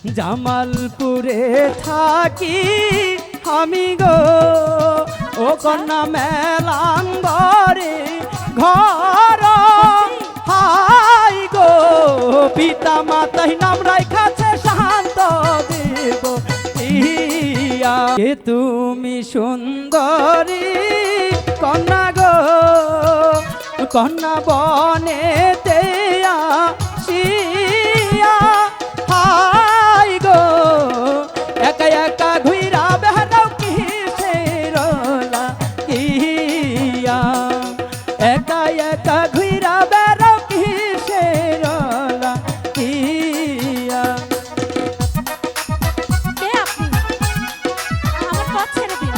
জামালপুরে থাকি আমি গো, ও কন্যা মেলাঙ্গরে ঘর হাই গো, পিতা মাতাই নাম রাইখাছে শান্ত দেব ইয়া। কে তুমি সুন্দরী কন্যা গো, কন্যা বনে দেয়া শিয়া হাই গো, একা একা ঘুইরা বেড়াও কিসের লাগিয়া, একা একা ঘুইরা বেড়াও কিসের লাগিয়া। কে আপনি? আমার পথ ছেড়ে দিন।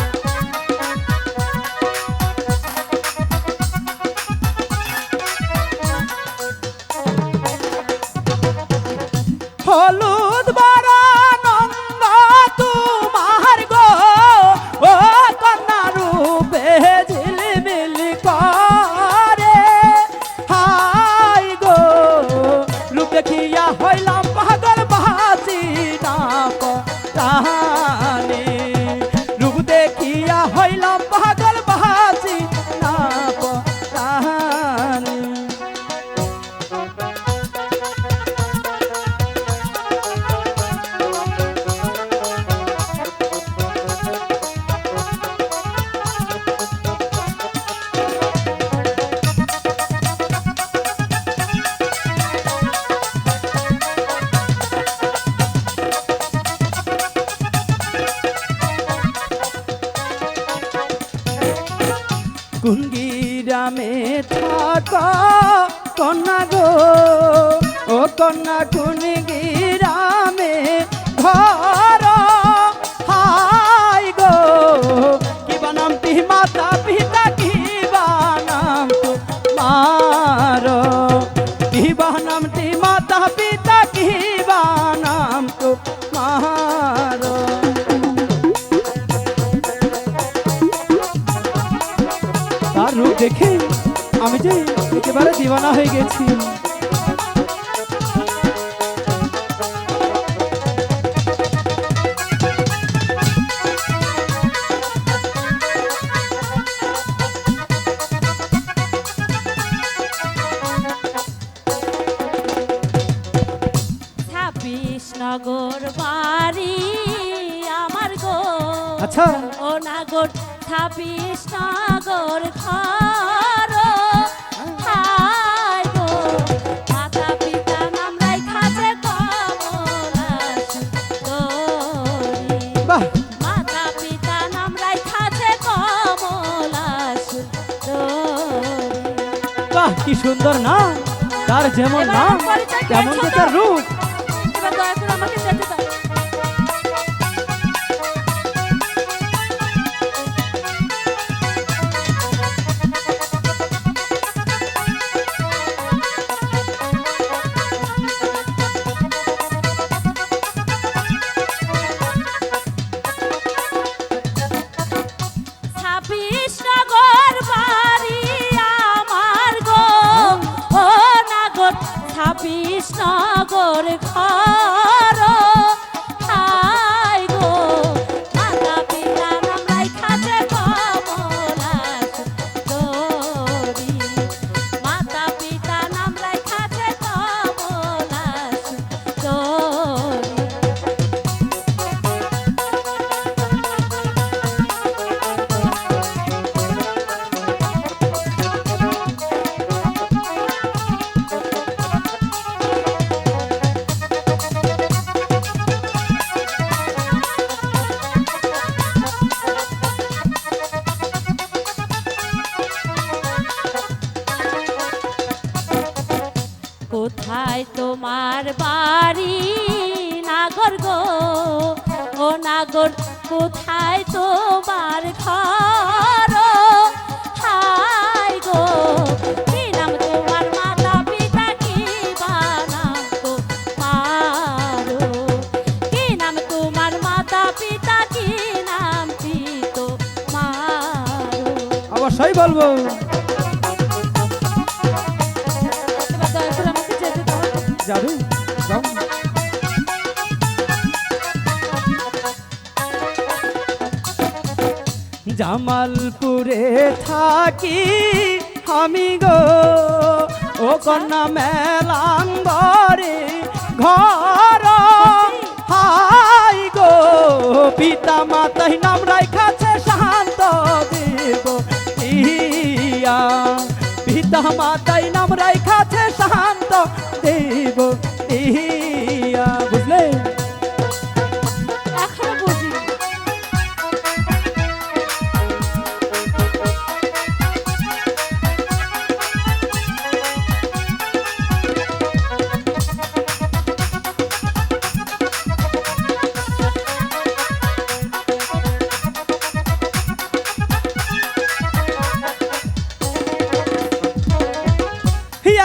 হলুদ বড় নন্দ তোমার গো, ও কন্যা রূপে ঝিলমিল করে হাই গো, রূপ দেখিয়া হইলাম পাগল বাঁচি না পরাণে, রূপ দেখিয়া হইলাম পাগল বাঁচি না পরাণে। কোন গ্রামে থাকা কন্যা গো, ও কন্যা কোন গ্রামে ঘর হাই গো, কি বানামটি মাতা পিতা কি বানাম তোমার, কি বানামটি মাতা পিতা কি বানাম তোমার। তার রূপ দেখে আমি যে একেবারে দিওয়ানা হয়ে গেছি। নগর বাড়ি আমার গো, আচ্ছা ও নাগর 26 নগর ঘর হাই গো, মাতা পিতা নাম রাইখাছে কমলা সুন্দরী, বাহ মাতা পিতা নাম রাইখাছে কমলা সুন্দরী। বাহ কি সুন্দর নাম, তার যেমন নাম তেমন তো তার রূপ। এবার দয়া করে আমাকে যেতে দাও। নগর বাড়ি আমার গো, ও নাগর 26 নগর ঘর হাই গো, মাতা পিতা নাম রাইখাছে কমলা সুন্দরী, মাতা পিতা নাম রাইখাছে কমলা সুন্দরী। কোথায় তোমার বাড়ি নাগর গো, ও নাগর কোথায় তোমার ঘর হাই গো, কি নাম তোমার মাতা পিতা কি বানাম তোমার, কি নাম তোমার মাতা পিতা কি নামটি তোমার। অবশ্যই বলবো। এবার দয়া করে আমাকে যেতে দাও। যাবে যাও। জামালপুরে থাকি আমি গো ও কন্যা মেলাঙ্গরে ঘর হাই গো পিতা মাতাই নাম রাখাছে শান্ত দেব ইয়া পিতা মাতাই নাম রাখাছে শান্ত দেব ইয়া বুঝলে এখনো বুঝিনি।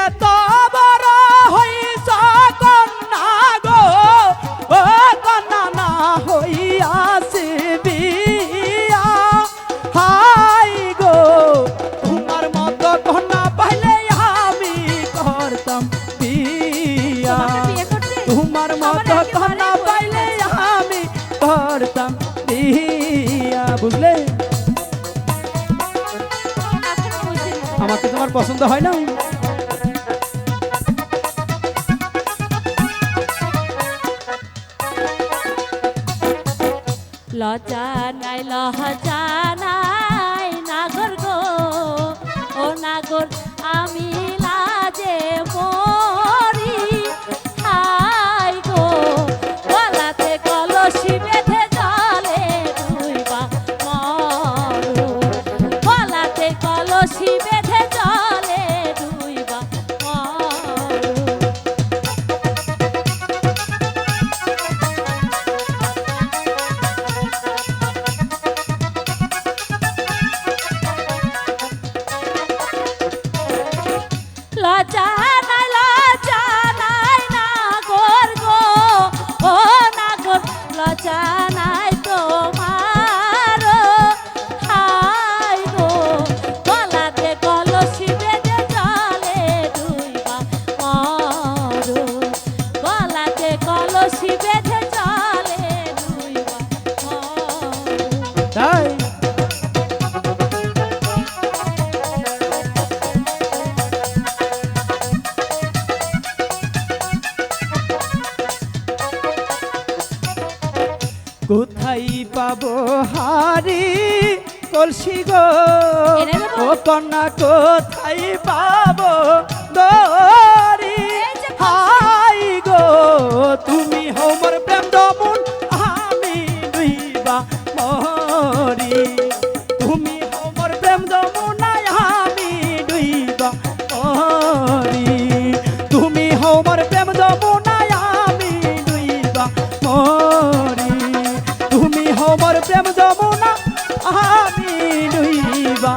এত বড় হইছ কন্যা গো ও কন্যা না হইয়াছে বিয়া হাই গো তোমার মতো কন্যা পাইলে আমি করতাম বিয়া তোমাকে বিয়ে করতে? তোমার মতো আমার কন্যা একেবারেই পাইলে আমি করতাম বিয়া বুঝলে এখনো বুঝিনি। আমাকে তোমার পছন্দ হয় না লজ্জা নাই লজ্জা নাই নাগর গো ও নাগর আমি লাজে মরি হাই গো গলাতে কলসি বেঁধে জলে ডুইবা মরো গলাতে কলসি বেঁধে জলে ডুইবা মরো লজ্জা নাই নাগর গো ও নাগর লজ্জা নাই তোমার হাই গো গলাতে কলসি বেঁধে জলে ডুইবা মরো গলাতে কলসি বেঁধে জলে ডুইবা মরো তাই কোথায় পাবো হারি কলসি গো এনে দেবো? ও কন্যা কোথায় পাবো দরি হাই গো তুমি হোমর প্রেম দমন আমি দুইবা মরি তুমি হোমর প্রেম দমন আমি দুইবা মরি তুমি হোমর প্রেম দমন আমি দুইবা মরি তুমি হোমর প্রেম যমুনা আমি ডুইবা